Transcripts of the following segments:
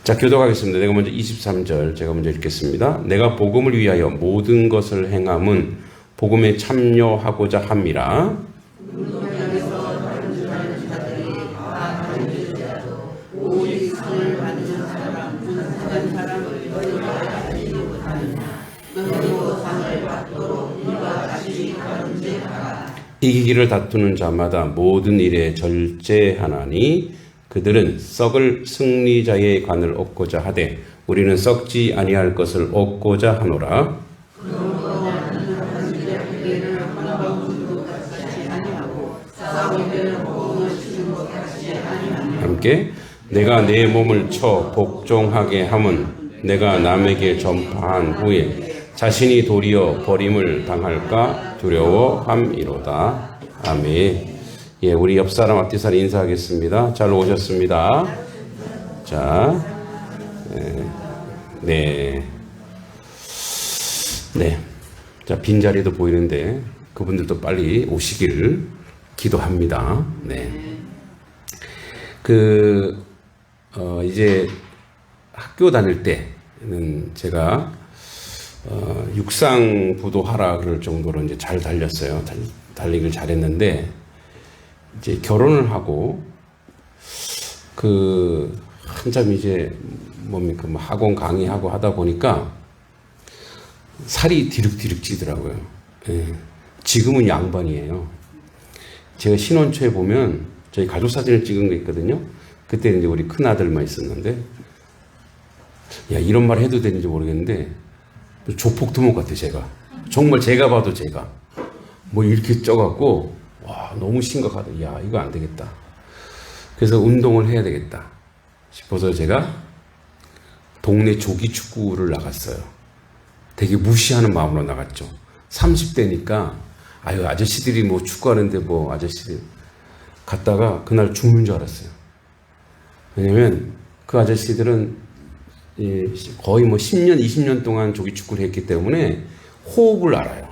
자, 교독하겠습니다. 내가 먼저 23절 제가 먼저 읽겠습니다. 내가 복음을 위하여 모든 것을 행함은 복음에 참여하고자 함이라. 이기기를 다투는 자마다 모든 일에 절제하나니 그들은 썩을 승리자의 관을 얻고자 하되 우리는 썩지 아니할 것을 얻고자 하노라. 함께 내가 내 몸을 쳐 복종하게 함은 내가 남에게 전파한 후에 자신이 도리어 버림을 당할까 두려워함이로다. 아멘. 예, 우리 옆 사람 앞뒤 사람 인사하겠습니다. 잘 오셨습니다. 자, 네. 자, 빈자리도 보이는데 그분들도 빨리 오시기를 기도합니다. 네. 이제 학교 다닐 때는 제가 육상부도 하라 그럴 정도로 이제 잘 달렸어요. 달리기를 잘했는데, 이제 결혼을 하고, 한참 이제, 학원 강의하고 하다 보니까, 살이 디륵디륵 찌더라고요. 예. 지금은 양반이에요. 제가 신혼 초에 보면, 저희 가족 사진을 찍은 거 있거든요. 그때 이제 우리 큰아들만 있었는데, 야, 이런 말 해도 되는지 모르겠는데, 조폭두목 같아, 제가. 정말 제가 봐도 제가. 이렇게 쪄갖고, 와, 너무 심각하다. 야, 이거 안 되겠다. 그래서 운동을 해야 되겠다 싶어서 제가 동네 조기 축구를 나갔어요. 되게 무시하는 마음으로 나갔죠. 30대니까, 아유, 아저씨들이 축구하는데 아저씨들. 갔다가 그날 죽는 줄 알았어요. 왜냐면 그 아저씨들은 거의 10년, 20년 동안 조기 축구를 했기 때문에 호흡을 알아요.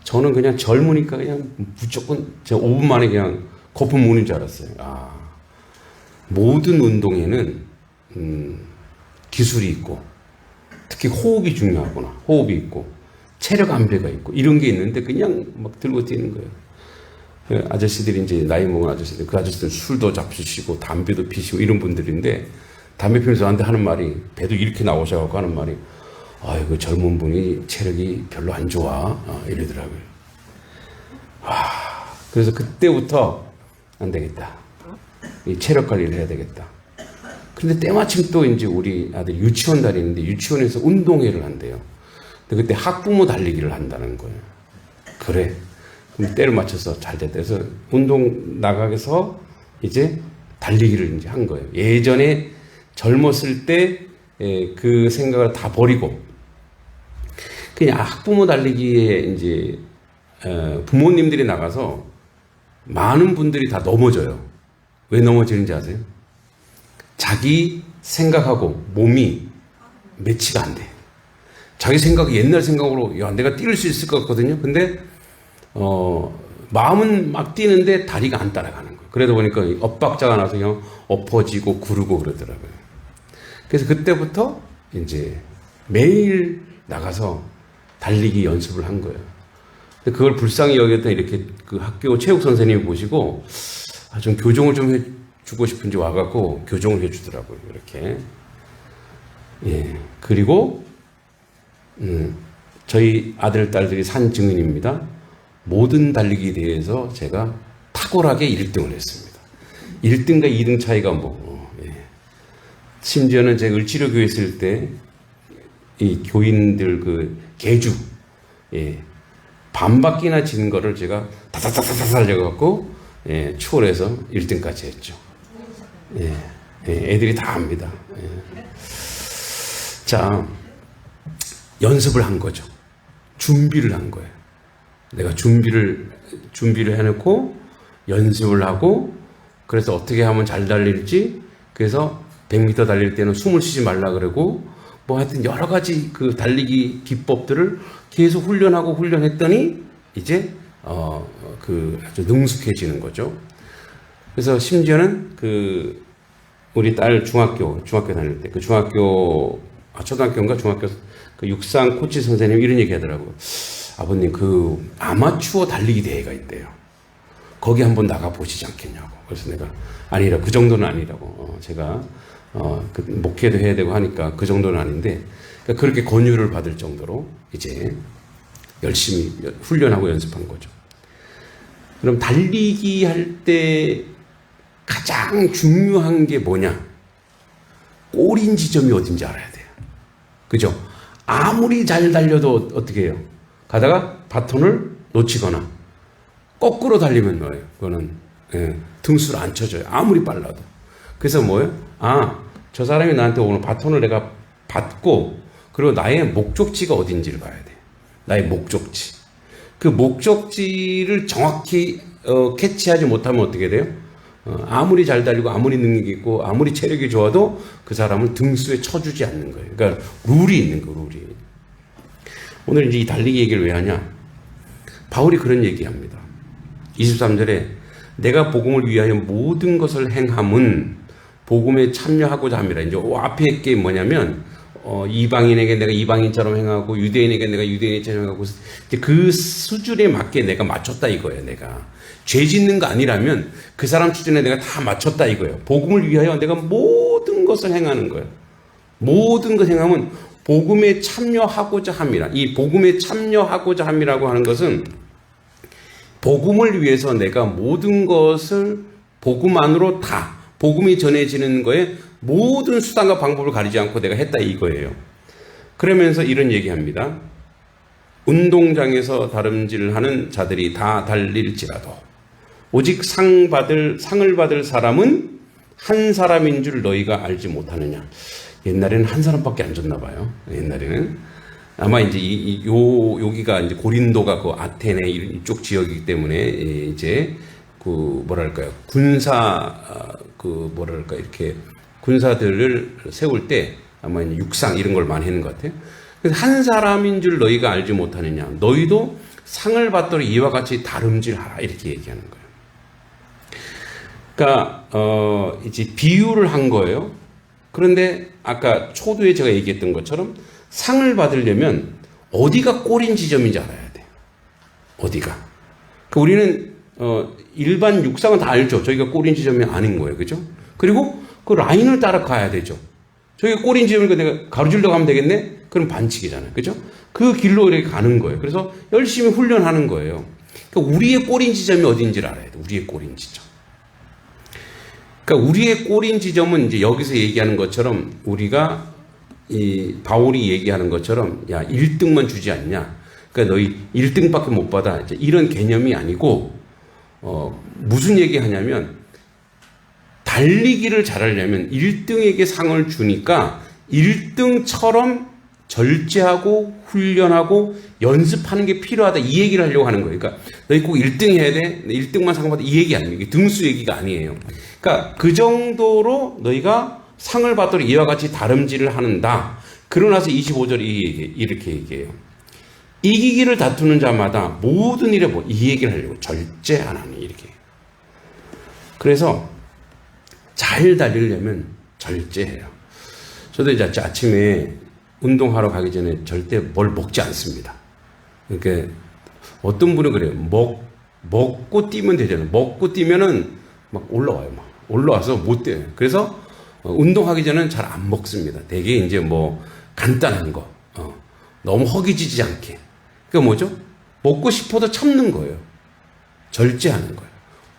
저는 그냥 젊으니까 그냥 무조건 제가 5분 만에 그냥 거품 무는 줄 알았어요. 모든 운동에는 기술이 있고 특히 호흡이 중요하구나. 호흡이 있고 체력 안배가 있고 이런 게 있는데 그냥 막 들고 뛰는 거예요. 아저씨들이 이제 나이 먹은 아저씨들, 그 아저씨들 술도 잡수시고 담배도 피시고 이런 분들인데 담배 피우면서 저한테 하는 말이, 배도 이렇게 나오셔가지고 하는 말이, 아이고, 젊은 분이 체력이 별로 안 좋아. 이러더라고요. 그래서 그때부터 안 되겠다. 이 체력 관리를 해야 되겠다. 근데 때마침 또 이제 우리 아들이 유치원 다니는데 유치원에서 운동회를 한대요. 근데 그때 학부모 달리기를 한다는 거예요. 그래. 그럼 때를 맞춰서 잘 됐다. 그래서 운동 나가서 이제 달리기를 이제 한 거예요. 예전에 젊었을 때 그 생각을 다 버리고 그냥 학부모 달리기에 이제 부모님들이 나가서 많은 분들이 다 넘어져요. 왜 넘어지는지 아세요? 자기 생각하고 몸이 매치가 안 돼. 자기 생각이 옛날 생각으로 야, 내가 뛸 수 있을 것 같거든요. 근데 마음은 막 뛰는데 다리가 안 따라가는 거예요. 그러다 보니까 엇박자가 나서 그냥 엎어지고 구르고 그러더라고요. 그래서 그때부터 이제 매일 나가서 달리기 연습을 한 거예요. 그걸 불쌍히 여겼던 이렇게 그 학교 체육 선생님이 보시고 좀 교정을 좀 해주고 싶은지 와갖고 교정을 해주더라고요. 이렇게. 예. 그리고 저희 아들, 딸들이 산 증인입니다. 모든 달리기 대회에서 제가 탁월하게 1등을 했습니다. 1등과 2등 차이가 심지어는 제가 을지로교회 있을 때 이 교인들 그 계주 반바퀴나 지는 거를 제가 다다다다다 살려갖고 추월해서 1등까지 했죠. 애들이 다 압니다. 자, 연습을 한 거죠. 준비를 한 거예요. 내가 준비를 해놓고 연습을 하고, 그래서 어떻게 하면 잘 달릴지, 그래서 100m 달릴 때는 숨을 쉬지 말라 그러고, 하여튼 여러 가지 그 달리기 기법들을 계속 훈련했더니, 이제, 아주 능숙해지는 거죠. 그래서 심지어는 우리 딸 중학교 다닐 때, 그 초등학교인가 중학교, 그 육상 코치 선생님 이런 얘기 하더라고. 아버님, 그 아마추어 달리기 대회가 있대요. 거기 한번 나가 보시지 않겠냐고. 그래서 내가 아니라, 그 정도는 아니라고. 제가, 그 목회도 해야 되고 하니까 그 정도는 아닌데, 그러니까 그렇게 권유를 받을 정도로 이제 열심히 훈련하고 연습한 거죠. 그럼 달리기 할 때 가장 중요한 게 뭐냐? 꼬린 지점이 어딘지 알아야 돼요. 그죠? 아무리 잘 달려도 어떻게 해요? 가다가 바톤을 놓치거나 거꾸로 달리면 뭐예요? 그거는 등수를 안 쳐줘요. 아무리 빨라도. 그래서 뭐예요? 저 사람이 나한테 오늘 바톤을 내가 받고, 그리고 나의 목적지가 어딘지를 봐야 돼요. 나의 목적지. 그 목적지를 정확히 캐치하지 못하면 어떻게 돼요? 아무리 잘 달리고 아무리 능력이 있고 아무리 체력이 좋아도 그 사람은 등수에 쳐주지 않는 거예요. 그러니까 룰이 있는 거예요. 룰이. 오늘 이제 이 달리기 얘기를 왜 하냐? 바울이 그런 얘기합니다. 23절에 내가 복음을 위하여 모든 것을 행함은 복음에 참여하고자 함이라. 이제 앞에 게 뭐냐면 이방인에게 내가 이방인처럼 행하고 유대인에게 내가 유대인처럼 행하고, 이제 그 수준에 맞게 내가 맞췄다 이거예요. 내가 죄 짓는 거 아니라면 그 사람 수준에 내가 다 맞췄다 이거예요. 복음을 위하여 내가 모든 것을 행하는 거예요. 모든 것 행하면 복음에 참여하고자 함이라. 이 복음에 참여하고자 함이라고 하는 것은 복음을 위해서 내가 모든 것을 복음 안으로 다, 복음이 전해지는 거에 모든 수단과 방법을 가리지 않고 내가 했다 이거예요. 그러면서 이런 얘기합니다. 운동장에서 다름질을 하는 자들이 다 달릴지라도 오직 상을 받을 사람은 한 사람인 줄 너희가 알지 못하느냐. 옛날에는 한 사람밖에 안 줬나 봐요. 옛날에는 아마 이제 여기가 이제 고린도가 그 아테네 이쪽 지역이기 때문에 이제 그 뭐랄까요, 이렇게 군사들을 세울 때 아마 육상 이런 걸 많이 하는 것 같아요. 그래서 한 사람인 줄 너희가 알지 못하느냐. 너희도 상을 받도록 이와 같이 다름질하라 이렇게 얘기하는 거예요. 그러니까 이제 비유를 한 거예요. 그런데 아까 초두에 제가 얘기했던 것처럼 상을 받으려면 어디가 꼬린 지점인지 알아야 돼요. 어디가. 그러니까 우리는 일반 육상은 다 알죠. 저희가 꼬린 지점이 아닌 거예요. 그죠? 그리고 그 라인을 따라 가야 되죠. 저희가 꼬린 지점이니까 내가 가로질러 가면 되겠네? 그럼 반칙이잖아요. 그죠? 그 길로 이렇게 가는 거예요. 그래서 열심히 훈련하는 거예요. 그러니까 우리의 꼬린 지점이 어딘지를 알아야 돼요. 우리의 꼬린 지점. 그러니까 우리의 꼬린 지점은 이제 여기서 얘기하는 것처럼 우리가 이 바울이 얘기하는 것처럼 야 1등만 주지 않냐. 그러니까 너희 1등밖에 못 받아. 이제 이런 개념이 아니고 무슨 얘기 하냐면 달리기를 잘하려면 1등에게 상을 주니까 1등처럼 절제하고 훈련하고 연습하는 게 필요하다 이 얘기를 하려고 하는 거예요. 그러니까 너희 꼭 1등 해야 돼. 1등만 상 받아 이 얘기 아니에요. 이게 등수 얘기가 아니에요. 그러니까 그 정도로 너희가 상을 받도록 이와 같이 다름질을 하는다. 그러나서 25절에 이렇게 얘기해요. 이기기를 다투는 자마다 모든 일에 이 얘기를 하려고 절제 안 하니 이렇게. 그래서 잘 달리려면 절제해요. 저도 이제 아침에 운동하러 가기 전에 절대 뭘 먹지 않습니다. 그러니까 어떤 분은 그래요. 먹고 뛰면 되잖아요. 먹고 뛰면은 막 올라와요. 막 올라와서 못 뛰어요. 그래서 운동하기 전에는 잘 안 먹습니다. 되게 이제 뭐 간단한 거, 너무 허기지지 않게. 그러니까 뭐죠? 먹고 싶어도 참는 거예요. 절제하는 거예요.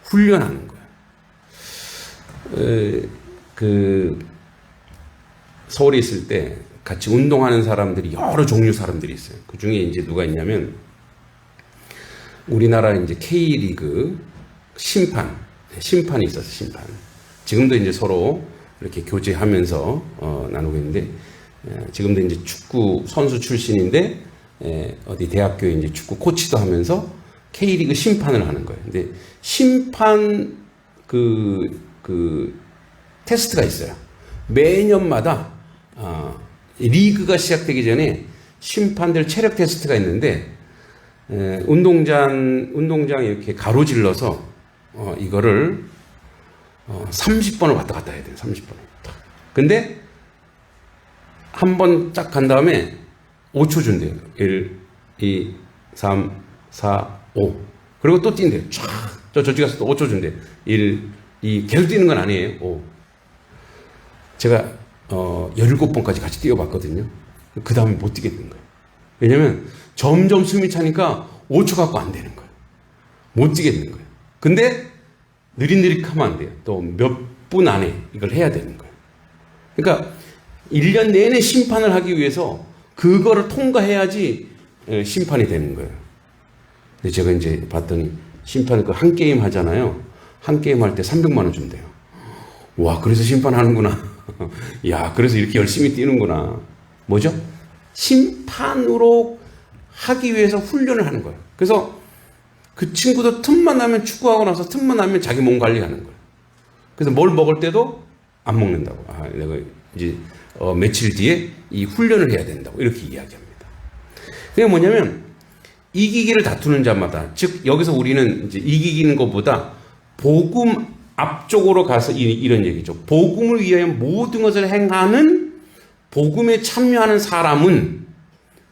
훈련하는 거예요. 서울에 있을 때 같이 운동하는 사람들이 여러 종류 사람들이 있어요. 그 중에 이제 누가 있냐면 우리나라 이제 K리그 심판이 있었어요. 심판. 지금도 이제 서로 이렇게 교제하면서 나누고 있는데 지금도 이제 축구 선수 출신인데 어디 대학교에 이제 축구 코치도 하면서 K리그 심판을 하는 거예요. 근데 심판 그 테스트가 있어요. 매년마다 리그가 시작되기 전에 심판들 체력 테스트가 있는데 운동장 이렇게 가로질러서 이거를 30번을 왔다 갔다 해야 돼요. 30번을. 근데 한 번 쫙 간 다음에 5초 준대요. 1, 2, 3, 4, 5. 그리고 또 뛴대요. 쫙. 저쪽 가서 또 5초 준대요. 1, 2. 계속 뛰는 건 아니에요. 5. 제가 17번까지 같이 뛰어봤거든요. 그 다음에 못 뛰겠는 거예요. 왜냐면 점점 숨이 차니까 5초 갖고 안 되는 거예요. 못 뛰겠는 거예요. 근데 느릿느릿 하면 안 돼요. 또 몇 분 안에 이걸 해야 되는 거예요. 그러니까 1년 내내 심판을 하기 위해서 그거를 통과해야지 심판이 되는 거예요. 근데 제가 이제 봤더니 심판을 그 한 게임 하잖아요. 한 게임 할 때 300만 원 준대요. 와, 그래서 심판하는구나. 야, 그래서 이렇게 열심히 뛰는구나. 뭐죠? 심판으로 하기 위해서 훈련을 하는 거예요. 그래서 그 친구도 틈만 나면 축구하고 나서 틈만 나면 자기 몸 관리하는 거예요. 그래서 뭘 먹을 때도 안 먹는다고. 아, 내가 이제 며칠 뒤에 이 훈련을 해야 된다고 이렇게 이야기합니다. 그게 뭐냐면 이기기를 다투는 자마다, 즉 여기서 우리는 이제 이기기는 것보다 복음 앞쪽으로 가서 이런 얘기죠. 복음을 위하여 모든 것을 행하는 복음에 참여하는 사람은,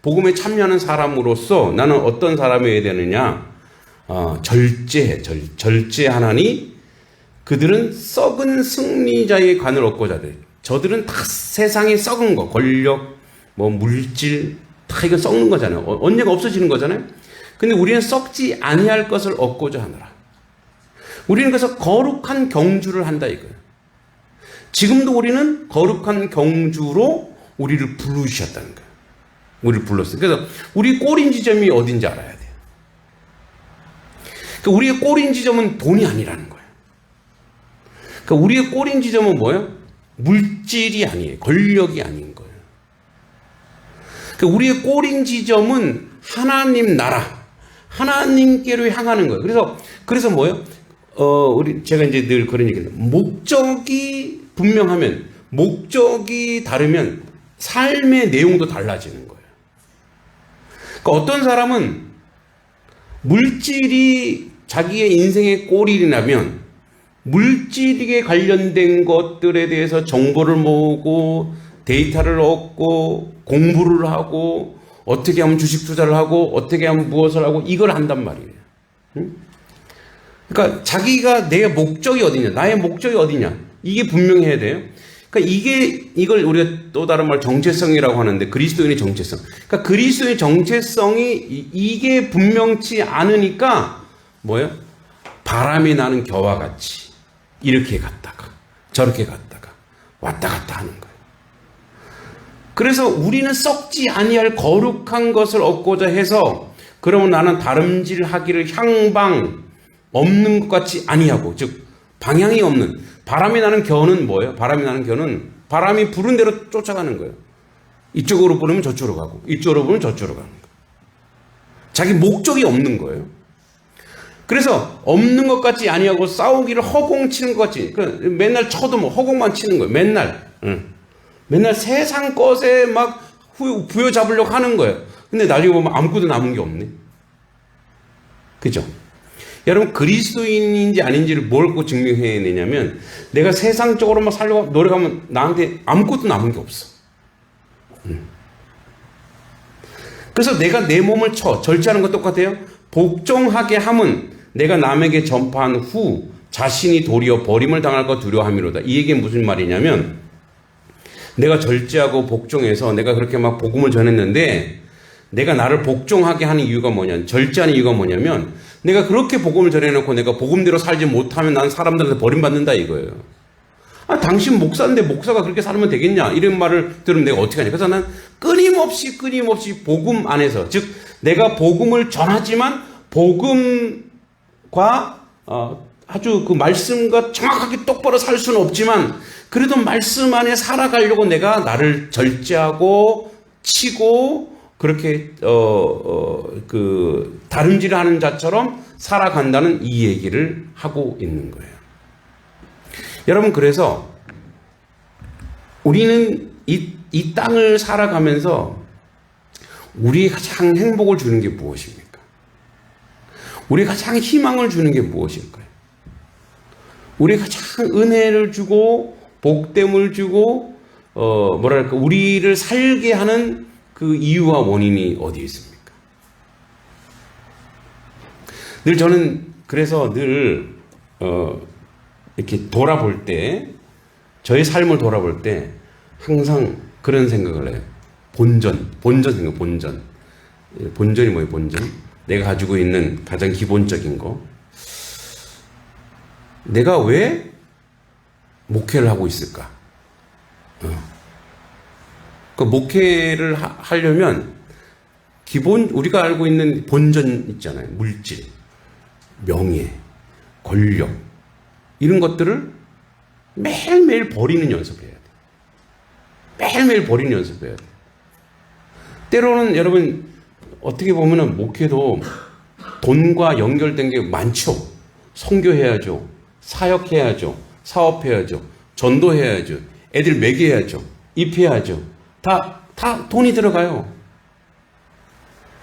복음에 참여하는 사람으로서 나는 어떤 사람이어야 되느냐? 절제하나니 그들은 썩은 승리자의 관을 얻고자 돼. 저들은 다 세상에 썩은 거, 권력, 뭐 물질, 다 이거 썩는 거잖아요. 언젠가 없어지는 거잖아요. 근데 우리는 썩지 아니할 것을 얻고자 하노라. 우리는 그래서 거룩한 경주를 한다 이거예요. 지금도 우리는 거룩한 경주로 우리를 부르셨다는 거예요. 우리를 불렀어요. 그래서 우리 꼬린 지점이 어딘지 알아야 돼요. 그러니까 우리의 꼬린 지점은 돈이 아니라는 거예요. 그러니까 우리의 꼬린 지점은 뭐예요? 물질이 아니에요. 권력이 아닌 거예요. 그러니까 우리의 꼬린 지점은 하나님 나라, 하나님께로 향하는 거예요. 그래서 뭐예요? 제가 이제 늘 그런 얘기를 해요. 목적이 분명하면, 목적이 다르면 삶의 내용도 달라지는 거예요. 그러니까 어떤 사람은 물질이 자기의 인생의 꼬리라면 물질에 관련된 것들에 대해서 정보를 모으고 데이터를 얻고 공부를 하고 어떻게 하면 주식 투자를 하고 어떻게 하면 무엇을 하고 이걸 한단 말이에요. 그러니까 자기가 내 목적이 어디냐, 나의 목적이 어디냐, 이게 분명해야 돼요. 그러니까 이걸 우리가 또 다른 말 정체성이라고 하는데, 그리스도인의 정체성. 그러니까 그리스도의 정체성이 이게 분명치 않으니까 뭐예요? 바람이 나는 겨와 같이 이렇게 갔다가 저렇게 갔다가 왔다 갔다 하는 거예요. 그래서 우리는 썩지 아니할 거룩한 것을 얻고자 해서, 그러면 나는 다름질하기를 향방 없는 것 같이 아니하고, 즉 방향이 없는, 바람이 나는 겨는 뭐예요? 바람이 나는 겨는 바람이 부른 대로 쫓아가는 거예요. 이쪽으로 부르면 저쪽으로 가고 이쪽으로 부르면 저쪽으로 가는 거예요. 자기 목적이 없는 거예요. 그래서 없는 것 같지 아니하고 싸우기를 허공치는 것 같지, 맨날 쳐도 뭐 허공만 치는 거예요. 맨날 세상 것에 막 부여잡으려고 하는 거예요. 근데 나중에 보면 아무것도 남은 게 없네. 그죠? 여러분, 그리스도인인지 아닌지를 뭘 갖고 증명해내냐면, 내가 세상적으로만 살려고 노력하면 나한테 아무것도 남은 게 없어. 그래서 내가 내 몸을 절제하는 것 똑같아요. 복종하게 함은 내가 남에게 전파한 후 자신이 도리어 버림을 당할 것 두려워함이로다. 이 얘기는 무슨 말이냐면, 내가 절제하고 복종해서 내가 그렇게 막 복음을 전했는데, 내가 나를 복종하게 하는 이유가 뭐냐, 절제하는 이유가 뭐냐면, 내가 그렇게 복음을 전해놓고 내가 복음대로 살지 못하면 난 사람들한테 버림받는다 이거예요. 아, 당신 목사인데 목사가 그렇게 살면 되겠냐, 이런 말을 들으면 내가 어떻게 하냐. 그래서 난 끊임없이 복음 안에서, 즉 내가 복음을 전하지만 복음과 아주 그 말씀과 정확하게 똑바로 살 수는 없지만, 그래도 말씀 안에 살아가려고 내가 나를 절제하고 치고 그렇게 그 다름질하는 자처럼 살아간다는 이 얘기를 하고 있는 거예요. 여러분, 그래서 우리는 이 땅을 살아가면서 우리의 가장 행복을 주는 게 무엇입니까? 우리의 가장 희망을 주는 게 무엇일까요? 우리가 가장 은혜를 주고 복됨을 주고 뭐랄까 우리를 살게 하는 그 이유와 원인이 어디에 있습니까? 늘 저는 그래서 늘 이렇게 돌아볼 때 저의 삶을 돌아볼 때 항상 그런 생각을 해요. 본전 생각, 본전이 뭐예요? 본전. 내가 가지고 있는 가장 기본적인 거. 내가 왜 목회를 하고 있을까? 그 목회를 하려면 기본 우리가 알고 있는 본전 있잖아요. 물질, 명예, 권력 이런 것들을 매일매일 버리는 연습을 해야 돼. 매일매일 버리는 연습을 해야 돼. 때로는 여러분 어떻게 보면은 목회도 돈과 연결된 게 많죠. 선교해야죠. 사역해야죠. 사업해야죠. 전도해야죠. 애들 먹여야죠. 입혀야죠. 다 돈이 들어가요.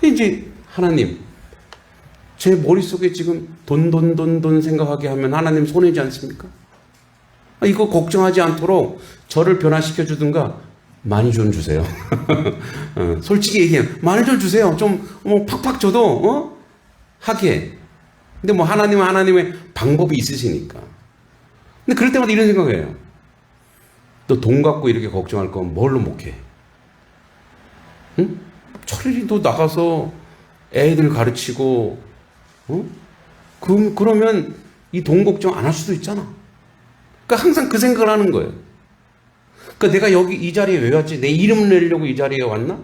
이제 하나님 제 머릿속에 지금 돈 생각하게 하면 하나님 손해지 않습니까? 이거 걱정하지 않도록 저를 변화시켜 주든가 많이 좀 주세요. 솔직히 얘기해요. 많이 좀 주세요. 좀 팍팍 줘도 하게. 근데 뭐 하나님은 하나님의 방법이 있으시니까. 근데 그럴 때마다 이런 생각이에요. 너 돈 갖고 이렇게 걱정할 건 뭘로 목해? 응? 차라리 너 나가서 애들 가르치고 그러면 이 돈 걱정 안 할 수도 있잖아. 그러니까 항상 그 생각을 하는 거예요. 그러니까 내가 여기 이 자리에 왜 왔지? 내 이름 내려고 이 자리에 왔나?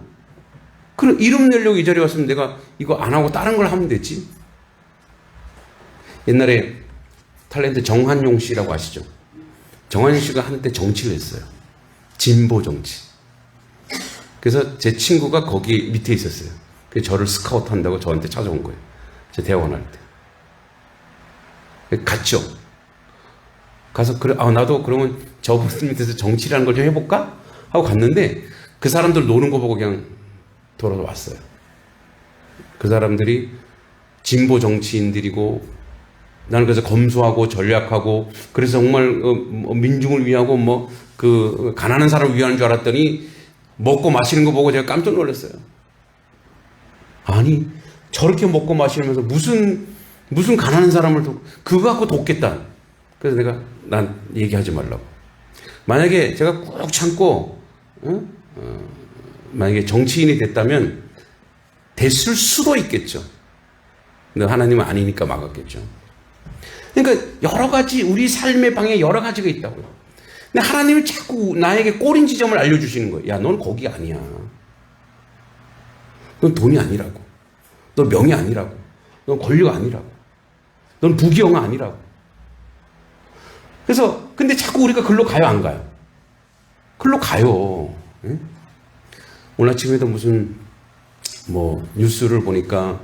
그럼 이름 내려고 이 자리에 왔으면 내가 이거 안 하고 다른 걸 하면 되지. 옛날에 탤런트 정한용 씨라고 아시죠? 정한용 씨가 한때 정치를 했어요. 진보 정치. 그래서 제 친구가 거기 밑에 있었어요. 그래서 저를 스카우트 한다고 저한테 찾아온 거예요. 제 대학원 할 때. 갔죠. 가서 그래, 나도 그러면 저분 밑에서 정치라는 걸 좀 해볼까? 하고 갔는데 그 사람들 노는 거 보고 그냥 돌아왔어요. 그 사람들이 진보 정치인들이고 나는 그래서 검소하고 전략하고 그래서 정말 민중을 위하고 뭐 그 가난한 사람을 위하는 줄 알았더니 먹고 마시는 거 보고 제가 깜짝 놀랐어요. 아니 저렇게 먹고 마시면서 무슨 가난한 사람을 그거 갖고 돕겠다. 그래서 내가 난 얘기하지 말라고. 만약에 제가 꾹 참고 만약에 정치인이 됐다면 됐을 수도 있겠죠. 근데 하나님은 아니니까 막았겠죠. 그러니까 여러 가지 우리 삶의 방에 여러 가지가 있다고요. 근데 하나님이 자꾸 나에게 꼬린 지점을 알려주시는 거예요. 야, 넌 거기 아니야. 넌 돈이 아니라고. 넌 명예 아니라고. 넌 권력 아니라고. 넌 부귀영화 아니라고. 그래서 근데 자꾸 우리가 글로 가요, 안 가요? 글로 가요. 응? 오늘 아침에도 무슨 뭐 뉴스를 보니까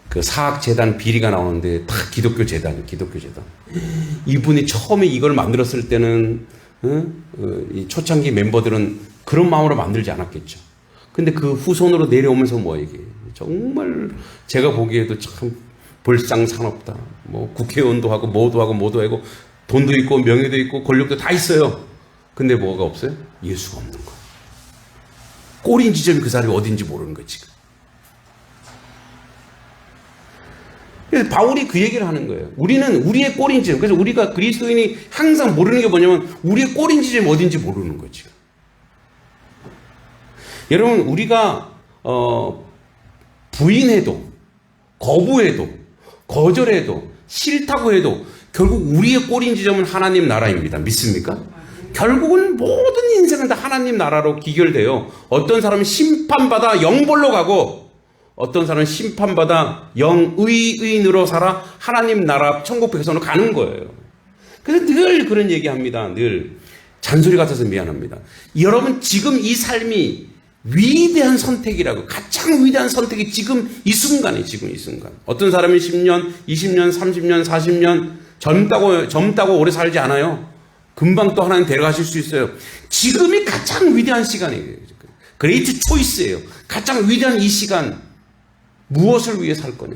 그 사학재단 비리가 나오는데 다 기독교 재단. 이분이 처음에 이걸 만들었을 때는 이 초창기 멤버들은 그런 마음으로 만들지 않았겠죠. 근데 그 후손으로 내려오면서 뭐 이게 정말 제가 보기에도 참 볼상사납다. 뭐 국회의원도 하고 뭐도 하고 돈도 있고 명예도 있고 권력도 다 있어요. 근데 뭐가 없어요? 예수가 없는 거야. 꼬린 지점이 그 사람이 어딘지 모르는 거지. 그래서 바울이 그 얘기를 하는 거예요. 우리는 우리의 꼬린 지점. 그래서 우리가 그리스도인이 항상 모르는 게 뭐냐면 우리의 꼬린 지점이 어딘지 모르는 거지. 여러분 우리가 부인해도 거부해도 거절해도 싫다고 해도 결국 우리의 꼬린 지점은 하나님 나라입니다. 믿습니까? 결국은 모든 인생은 다 하나님 나라로 기결돼요. 어떤 사람은 심판받아 영벌로 가고 어떤 사람은 심판받아 영의인으로 살아 하나님 나라 천국 백성으로 가는 거예요. 그래서 늘 그런 얘기합니다. 늘 잔소리 같아서 미안합니다. 여러분 지금 이 삶이 위대한 선택이라고. 가장 위대한 선택이 지금 이 순간에 지금 이 순간. 어떤 사람이 10년, 20년, 30년, 40년 젊다고 오래 살지 않아요. 금방 또 하나님 데려가실 수 있어요. 지금이 가장 위대한 시간이에요. 그레이트 초이스예요. 가장 위대한 이 시간 무엇을 위해 살 거냐.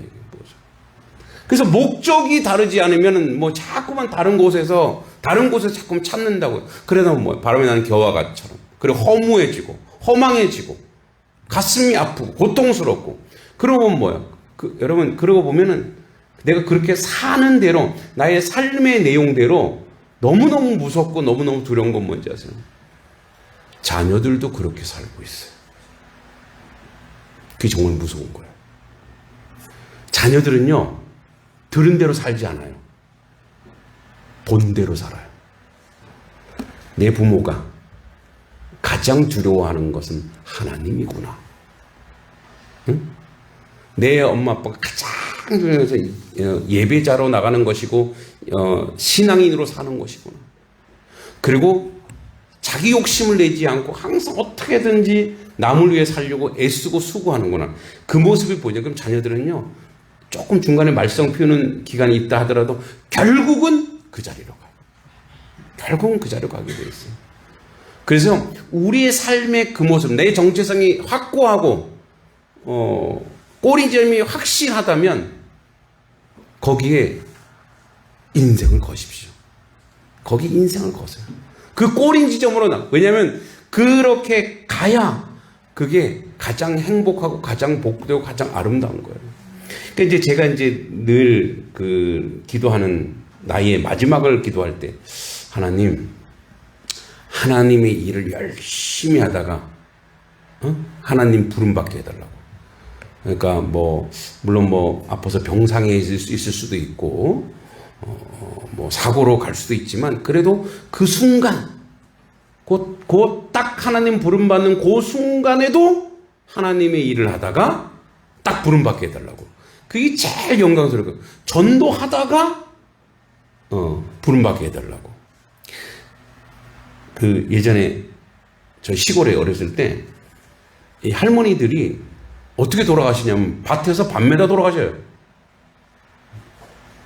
그래서 목적이 다르지 않으면 뭐 자꾸만 다른 곳에서 자꾸만 찾는다고요. 그러다 보면 뭐 바람이 나는 겨와같처럼. 그리고 허무해지고, 허망해지고, 가슴이 아프고, 고통스럽고. 그러고 뭐예요? 여러분, 그러고 보면은 내가 그렇게 사는 대로, 나의 삶의 내용대로 너무너무 무섭고 너무너무 두려운 건 뭔지 아세요? 자녀들도 그렇게 살고 있어요. 그게 정말 무서운 거예요. 자녀들은요, 들은 대로 살지 않아요. 본대로 살아요. 내 부모가 가장 두려워하는 것은 하나님이구나. 응? 내 엄마 아빠가 가장 두려워해서 예배자로 나가는 것이고 신앙인으로 사는 것이구나. 그리고 자기 욕심을 내지 않고 항상 어떻게든지 남을 위해 살려고 애쓰고 수고하는구나. 그 모습이 보이죠. 그럼 자녀들은요, 조금 중간에 말썽 피우는 기간이 있다 하더라도 결국은 그 자리로 가요. 결국은 그 자리로 가게 돼 있어요. 그래서 우리의 삶의 그 모습, 내 정체성이 확고하고 꼬리점이 확실하다면 거기에 인생을 거십시오. 거기 인생을 거세요. 그 꼬린 지점으로 왜냐하면 그렇게 가야 그게 가장 행복하고 가장 복되고 가장 아름다운 거예요. 그러니까 이제 제가 이제 늘 기도하는 나의 마지막을 기도할 때 하나님의 일을 열심히 하다가 하나님 부름 받게 해달라고. 그러니까 물론 아파서 병상에 있을 수도 있고 사고로 갈 수도 있지만 그래도 그 순간 곧 딱 하나님 부름 받는 그 순간에도 하나님의 일을 하다가 딱 부름 받게 해달라고. 그게 제일 영광스러워요. 전도하다가 부름 받게 해달라고. 예전에 저 시골에 어렸을 때 이 할머니들이 어떻게 돌아가시냐면 밭에서 밤매다 돌아가셔요.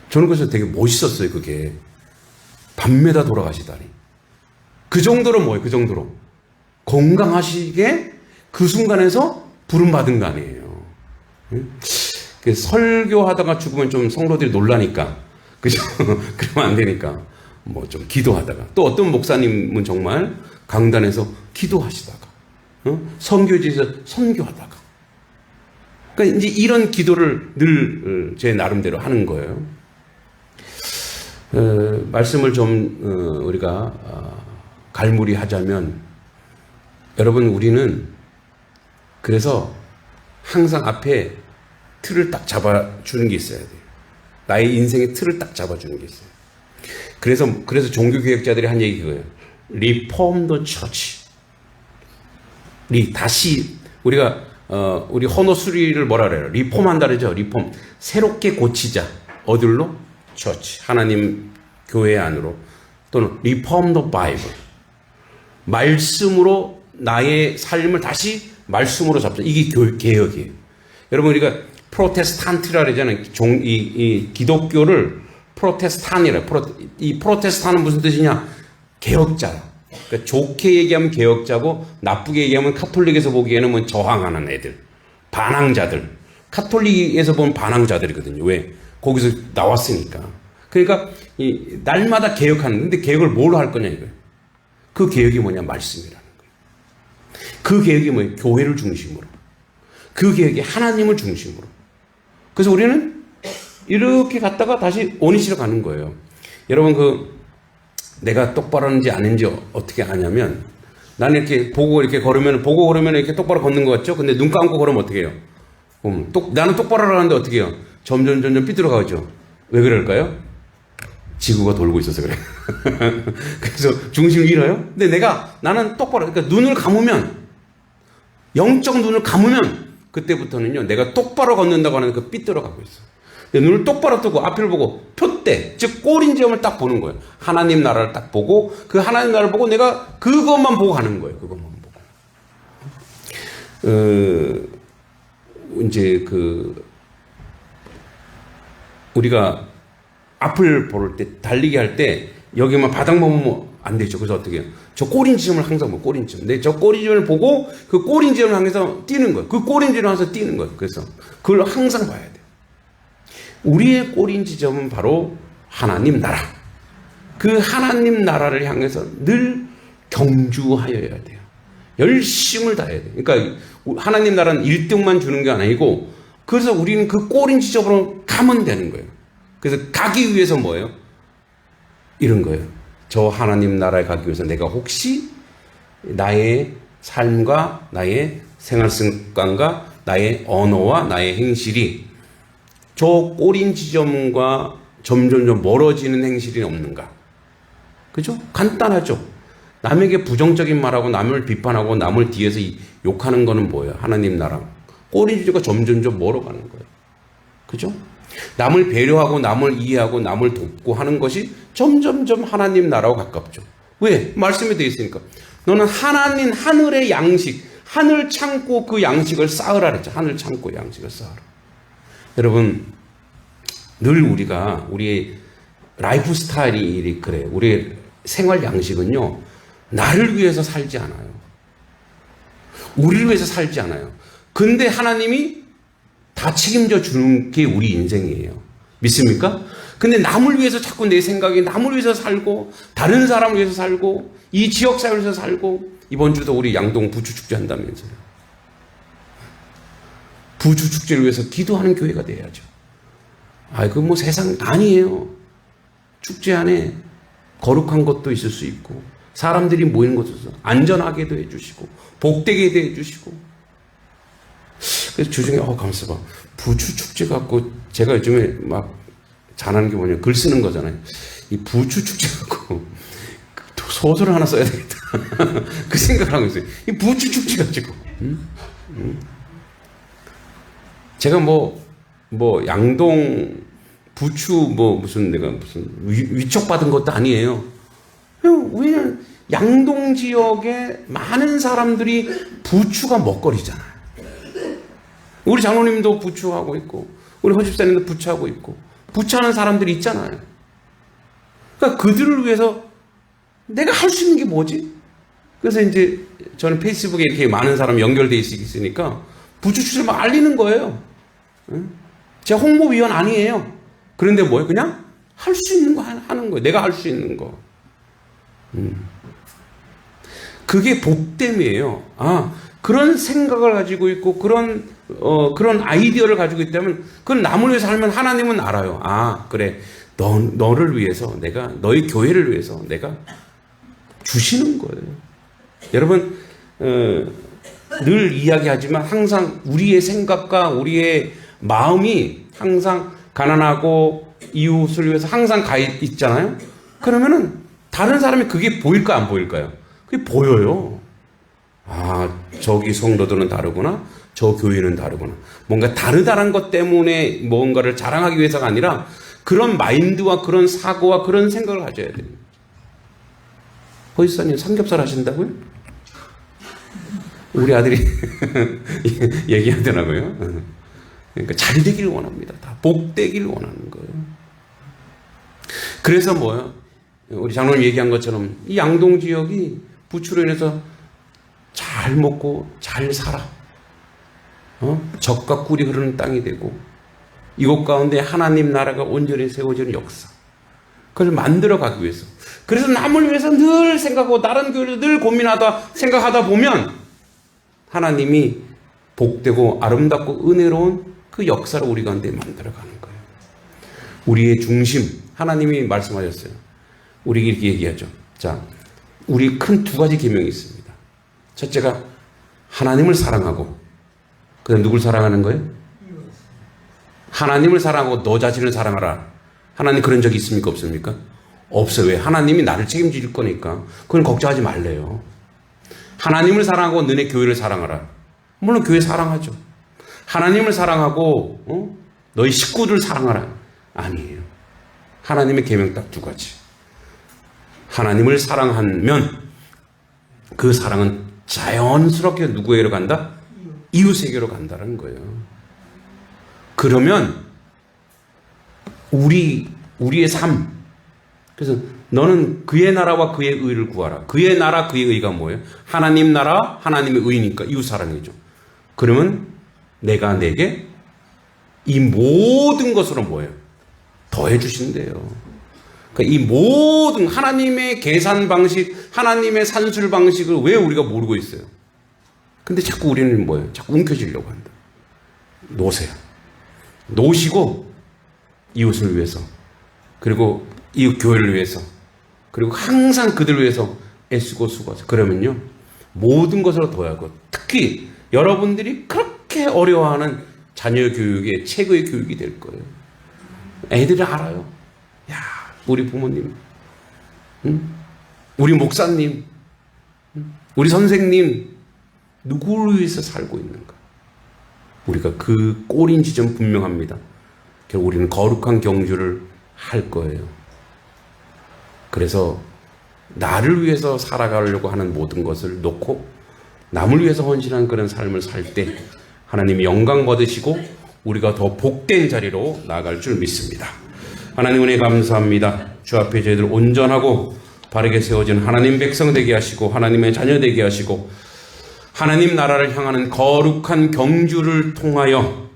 저는 그래서 되게 멋있었어요. 그게 밤매다 돌아가시다니. 그 정도로 뭐예요? 그 정도로 건강하시게 그 순간에서 부름 받은 거 아니에요. 설교하다가 죽으면 좀 성도들이 놀라니까, 그죠? 그러면 안 되니까 좀 기도하다가, 또 어떤 목사님은 정말 강단에서 기도하시다가, 선교지에서 선교하다가, 그러니까 이제 이런 기도를 늘 제 나름대로 하는 거예요. 말씀을 좀 우리가 갈무리하자면, 여러분, 우리는 그래서 항상 앞에 틀을 딱 잡아주는 게 있어야 돼요. 나의 인생의 틀을 딱 잡아주는 게 있어요. 그래서 종교개혁자들이 한 얘기 그거예요. Reform the church. 다시 우리가 우리 헌어 수리를 뭐라 그래요? 리폼한다 그러죠. 리폼. 새롭게 고치자. 어디로? church. 하나님 교회 안으로. 또는 Reform the Bible. 말씀으로 나의 삶을 다시 말씀으로 잡자. 이게 개혁이에요. 여러분, 우리가 프로테스탄트라 그러잖아요. 이 기독교를 프로테스탄이라. 이 프로테스탄은 무슨 뜻이냐? 개혁자라. 그러니까 좋게 얘기하면 개혁자고 나쁘게 얘기하면 카톨릭에서 보기에는 저항하는 애들, 반항자들. 카톨릭에서 보면 반항자들이거든요. 왜? 거기서 나왔으니까. 그러니까 날마다 개혁하는. 근데 개혁을 뭘로 할 거냐 이거예요. 그 개혁이 뭐냐? 말씀이라는 거예요. 그 개혁이 뭐예요? 교회를 중심으로. 그 개혁이 하나님을 중심으로. 그래서 우리는 이렇게 갔다가 다시 원위치로 가는 거예요. 여러분, 내가 똑바로 하는지 아닌지 어떻게 아냐면, 나는 이렇게 보고 걸으면 이렇게 똑바로 걷는 것 같죠? 근데 눈 감고 걸으면 어떻게 해요? 나는 똑바로 하는데 어떻게 해요? 점점 삐뚤어가죠. 왜 그럴까요? 지구가 돌고 있어서 그래. 그래서 중심을 잃어요? 근데 나는 똑바로, 그러니까 눈을 감으면, 영적 눈을 감으면, 그때부터는요, 내가 똑바로 걷는다고 하는 그 삐뚤어가고 있어. 눈을 똑바로 뜨고 앞을 보고 표대, 즉 꼬린지점을 딱 보는 거예요. 하나님 나라를 딱 보고 그 하나님 나라를 보고 내가 그것만 보고 가는 거예요. 그것만 보고. 이제 우리가 앞을 볼 때, 달리기 할 때 여기만 바닥만 보면 안 되죠. 그래서 어떻게 해요? 저 꼬린지점을 항상 보고, 꼬린지점. 근데 저 꼬린지점을 보고 그 꼬린지점을 향해서 뛰는 거예요. 그 꼬린지점을 향해서 뛰는 거예요. 그래서 그걸 항상 봐야 돼요. 우리의 꼬린 지점은 바로 하나님 나라. 그 하나님 나라를 향해서 늘 경주하여야 돼요. 열심을 다해야 돼요. 그러니까 하나님 나라는 1등만 주는 게 아니고, 그래서 우리는 그 꼬린 지점으로 가면 되는 거예요. 그래서 가기 위해서 뭐예요? 이런 거예요. 저 하나님 나라에 가기 위해서 내가 혹시 나의 삶과 나의 생활 습관과 나의 언어와 나의 행실이 저 꼬린 지점과 점점 멀어지는 행실이 없는가? 그죠? 간단하죠? 남에게 부정적인 말하고 남을 비판하고 남을 뒤에서 욕하는 거는 뭐예요? 하나님 나라. 꼬린 지점과 점점 멀어가는 거예요. 그죠? 남을 배려하고 남을 이해하고 남을 돕고 하는 것이 점점점 하나님 나라와 가깝죠. 왜? 말씀이 되어 있으니까. 너는 하나님 하늘의 양식, 하늘 참고 그 양식을 쌓으라 그랬죠. 하늘 참고 양식을 쌓으라. 여러분, 늘 우리가 우리의 라이프 스타일이 그래요. 우리의 생활 양식은요, 나를 위해서 살지 않아요. 우리를 위해서 살지 않아요. 근데 하나님이 다 책임져 주는 게 우리 인생이에요. 믿습니까? 근데 남을 위해서 자꾸 내 생각이 남을 위해서 살고, 다른 사람을 위해서 살고, 이 지역 사회를 위해서 살고, 이번 주도 우리 양동 부추축제 한다면서요. 부추축제를 위해서 기도하는 교회가 돼야죠. 그 뭐 세상 아니에요. 축제 안에 거룩한 것도 있을 수 있고, 사람들이 모이는 것도 안전하게도 해주시고, 복되게도 해주시고. 그래서 주중에 가만있어 봐. 부추축제 갖고 제가 요즘에 막 잘하는 게 뭐냐면 글 쓰는 거잖아요. 이 부추축제 갖고 소설을 하나 써야 되겠다. 그 생각을 하고 있어요. 이 부추축제 가지고. 제가 양동 부추 내가 무슨 위촉받은 것도 아니에요. 왜냐면 양동 지역에 많은 사람들이 부추가 먹거리잖아요. 우리 장로님도 부추하고 있고, 우리 허집사님도 부추하고 있고, 부추하는 사람들이 있잖아요. 그러니까 그들을 위해서 내가 할 수 있는 게 뭐지? 그래서 이제 저는 페이스북에 이렇게 많은 사람이 연결되어 있으니까 부추추를 막 알리는 거예요. 제가 홍보위원 아니에요. 그런데 뭐예요? 그냥 할 수 있는 거 하는 거예요. 내가 할 수 있는 거. 그게 복됨이에요. 그런 생각을 가지고 있고, 그런 아이디어를 가지고 있다면, 그건 남을 위해서 살면 하나님은 알아요. 그래. 너를 위해서 너의 교회를 위해서 내가 주시는 거예요. 여러분, 늘 이야기하지만 항상 우리의 생각과 우리의 마음이 항상 가난하고 이웃을 위해서 항상 가 있잖아요. 그러면은 다른 사람이 그게 보일까 안 보일까요? 그게 보여요. 저기 성도들은 다르구나. 저 교회는 다르구나. 뭔가 다르다는 것 때문에 뭔가를 자랑하기 위해서가 아니라 그런 마인드와 그런 사고와 그런 생각을 가져야 됩니다. 허지사님 삼겹살 하신다고요? 우리 아들이 얘기하더라고요. 그러니까 잘 되기를 원합니다. 다 복되기를 원하는 거예요. 그래서 뭐요? 우리 장로님 얘기한 것처럼 이 양동 지역이 부추로 인해서 잘 먹고 잘 살아. 젖과 꿀이 흐르는 땅이 되고, 이곳 가운데 하나님 나라가 온전히 세워지는 역사. 그걸 만들어 가기 위해서. 그래서 남을 위해서 늘 생각하고 다른 교회를 늘 고민하다 생각하다 보면 하나님이 복되고 아름답고 은혜로운 그 역사를 우리 가운데 만들어 가는 거예요. 우리의 중심, 하나님이 말씀하셨어요. 우리 이렇게 얘기하죠. 자, 우리 큰 두 가지 계명이 있습니다. 첫째가 하나님을 사랑하고, 그 다음 누굴 사랑하는 거예요? 하나님을 사랑하고 너 자신을 사랑하라. 하나님 그런 적이 있습니까? 없습니까? 없어요. 왜? 하나님이 나를 책임질 거니까. 그건 걱정하지 말래요. 하나님을 사랑하고 너네 교회를 사랑하라. 물론 교회 사랑하죠. 하나님을 사랑하고 너희 식구들 사랑하라. 아니에요. 하나님의 계명 딱 두 가지. 하나님을 사랑하면 그 사랑은 자연스럽게 누구에게로 간다? 이웃에게로 간다는 거예요. 그러면 우리의 삶, 그래서 너는 그의 나라와 그의 의를 구하라. 그의 나라, 그의 의가 뭐예요? 하나님 나라, 하나님의 의니까 이웃 사랑이죠. 그러면 내가 내게 이 모든 것으로 뭐예요? 더해 주신대요. 그러니까 이 모든 하나님의 계산 방식, 하나님의 산술 방식을 왜 우리가 모르고 있어요? 근데 자꾸 우리는 뭐예요? 자꾸 움켜쥐려고 한다. 놓으세요. 놓으시고 이웃을 위해서, 그리고 이웃 교회를 위해서, 그리고 항상 그들을 위해서 애쓰고 수고하세요. 그러면요, 모든 것으로 더하고, 특히 여러분들이 그렇게 어려워하는 자녀 교육의 최고의 교육이 될 거예요. 애들이 알아요. 야, 우리 부모님, 우리 목사님, 우리 선생님, 누구를 위해서 살고 있는가? 우리가 그 꼴인 지점 분명합니다. 결국 우리는 거룩한 경주를 할 거예요. 그래서 나를 위해서 살아가려고 하는 모든 것을 놓고 남을 위해서 헌신하는 그런 삶을 살 때 하나님이 영광 받으시고 우리가 더 복된 자리로 나아갈 줄 믿습니다. 하나님 은혜 감사합니다. 주 앞에 저희들 온전하고 바르게 세워진 하나님 백성 되게 하시고 하나님의 자녀 되게 하시고 하나님 나라를 향하는 거룩한 경주를 통하여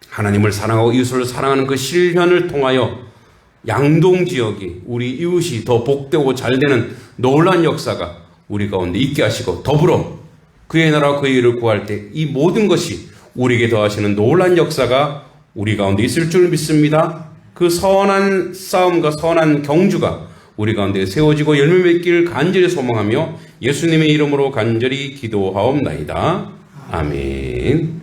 하나님을 사랑하고 이웃을 사랑하는 그 실현을 통하여 양동 지역이 우리 이웃이 더 복되고 잘되는 놀라운 역사가 우리 가운데 있게 하시고 더불어 그의 나라 그의 일을 구할 때 이 모든 것이 우리에게 더하시는 놀라운 역사가 우리 가운데 있을 줄 믿습니다. 그 선한 싸움과 선한 경주가 우리 가운데 세워지고 열매 맺기를 간절히 소망하며 예수님의 이름으로 간절히 기도하옵나이다. 아멘.